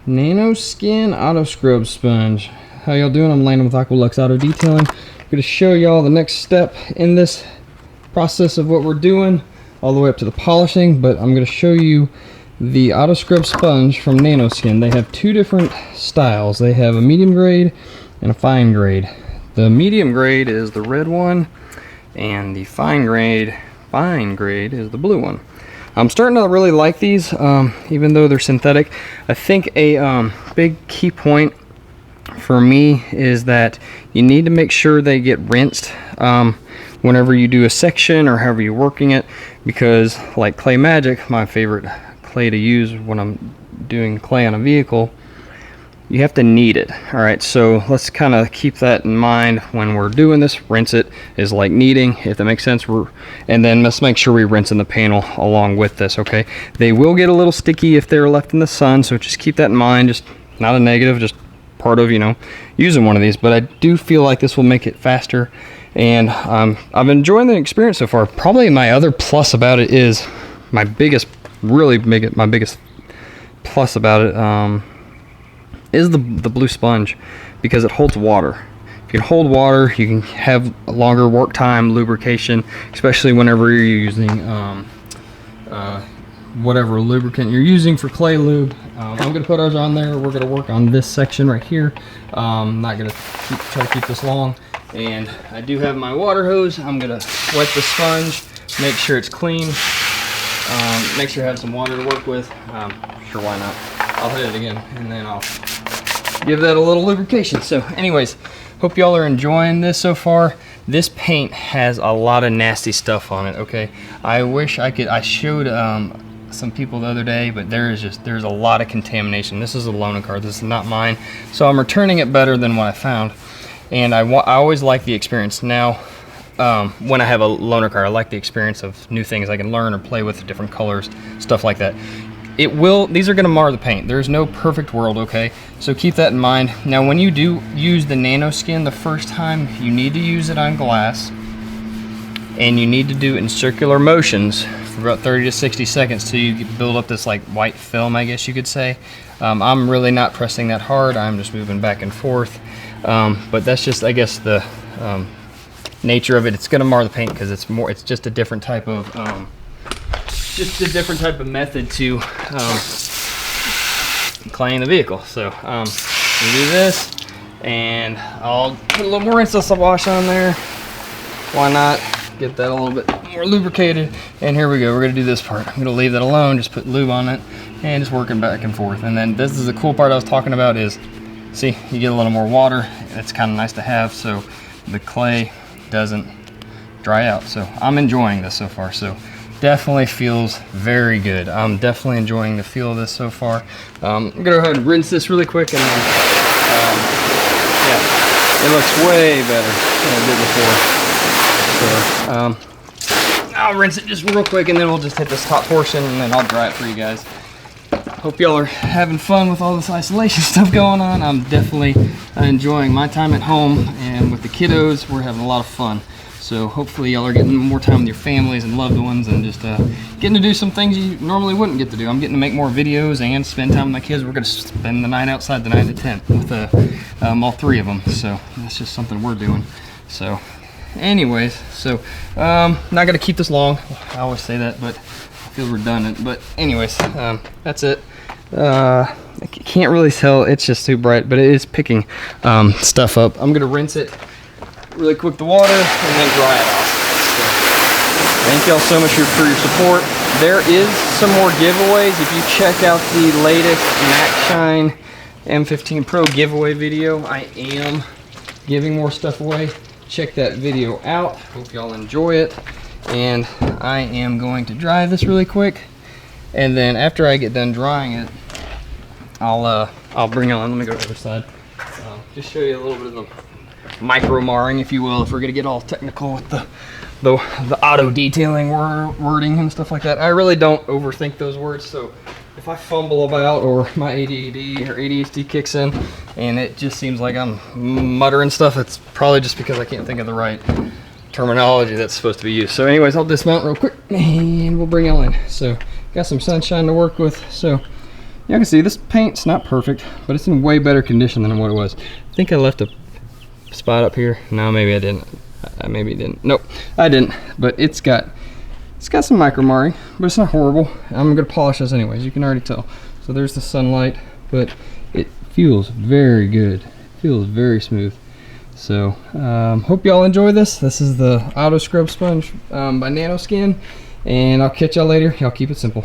Nanoskin Autoscrub Sponge. How y'all doing? I'm Landon with Aqualux Auto Detailing. I'm going to show y'all the next step in this process of what we're doing, all the way up to the polishing, but I'm going to show you the Autoscrub Sponge from Nanoskin. They have two different styles. They have a medium grade and a fine grade. The medium grade is the red one, and the fine grade is the blue one. I'm starting to really like these, even though they're synthetic. I think a big key point for me is that you need to make sure they get rinsed whenever you do a section or however you're working it, because like Clay Magic, my favorite clay to use when I'm doing clay on a vehicle, you have to knead it. All right, so let's kind of keep that in mind when we're doing this. Rinse it is like kneading, if that makes sense. And then let's make sure we rinse in the panel along with this. Okay, they will get a little sticky if they're left in the sun, so just keep that in mind. Just not a negative, just part of, you know, using one of these. But I do feel like this will make it faster, and I'm enjoying the experience so far. Probably my other plus about it is my biggest plus about it is the blue sponge, because it holds water. If you can hold water, you can have a longer work time, lubrication, especially whenever you're using whatever lubricant you're using for clay lube. I'm going to put ours on there. We're going to work on this section right here. I'm not going to try to keep this long. And I do have my water hose. I'm going to wet the sponge, make sure it's clean, make sure I have some water to work with. Sure, why not? I'll hit it again, and then I'll give that a little lubrication. So anyways, hope y'all are enjoying this so far. This paint has a lot of nasty stuff on it, okay? I wish I showed some people the other day, but there's a lot of contamination. This is a loaner car, this is not mine, so I'm returning it better than what I found. And I always like the experience. Now when I have a loaner car, I like the experience of new things I can learn or play with, different colors, stuff like that. These are going to mar the paint. There's no perfect world, okay? So keep that in mind. Now when you do use the Nanoskin the first time, you need to use it on glass, and you need to do it in circular motions for about 30 to 60 seconds till you build up this like white film, I guess you could say. I'm really not pressing that hard. I'm just moving back and forth. But that's just, I guess, the nature of it. It's going to mar the paint because it's just a different type of method to claying the vehicle. So we do this, and I'll put a little more rinse wash on there. Why not? Get that a little bit more lubricated. And here we go. We're gonna do this part. I'm gonna leave that alone. Just put lube on it and just working back and forth. And then this is the cool part I was talking about is, see, you get a little more water. It's kind of nice to have, so the clay doesn't dry out. So I'm enjoying this so far. So definitely feels very good. I'm definitely enjoying the feel of this so far. I'm gonna go ahead and rinse this really quick, and then yeah, it looks way better than it did before. So I'll rinse it just real quick, and then we'll just hit this top portion, and then I'll dry it for you guys. Hope y'all are having fun with all this isolation stuff going on. I'm definitely enjoying my time at home, and with the kiddos, we're having a lot of fun. So hopefully y'all are getting more time with your families and loved ones, and just getting to do some things you normally wouldn't get to do. I'm getting to make more videos and spend time with my kids. We're going to spend the night outside the 9 to 10 with all three of them. So that's just something we're doing. So anyways, so not going to keep this long. I always say that, but I feel redundant. But anyways, that's it. I can't really tell. It's just too bright, but it is picking stuff up. I'm going to rinse it really quick, the water, and then dry it off. So, thank y'all so much for your support. There is some more giveaways. If you check out the latest Max Shine M15 Pro giveaway video, I am giving more stuff away. Check that video out. Hope y'all enjoy it. And I am going to dry this really quick, and then after I get done drying it, I'll bring it on. Let me go to the other side. Just show you a little bit of the micro marring, if you will, if we're gonna get all technical with the auto detailing wording and stuff like that. I really don't overthink those words, so if I fumble about, or my ADD or ADHD kicks in and it just seems like I'm muttering stuff, it's probably just because I can't think of the right terminology that's supposed to be used. So anyways, I'll dismount real quick and we'll bring it in. So got some sunshine to work with, so You can see this paint's not perfect, but it's in way better condition than what it was. I think I left a spot up here. No, maybe I didn't. Maybe I didn't. Nope, I didn't. But it's got some micro marring, but it's not horrible. I'm gonna polish this anyways. You can already tell. So there's the sunlight, but it feels very good. It feels very smooth. So hope y'all enjoy this. This is the Auto Scrub Sponge by Nanoskin, and I'll catch y'all later. Y'all keep it simple.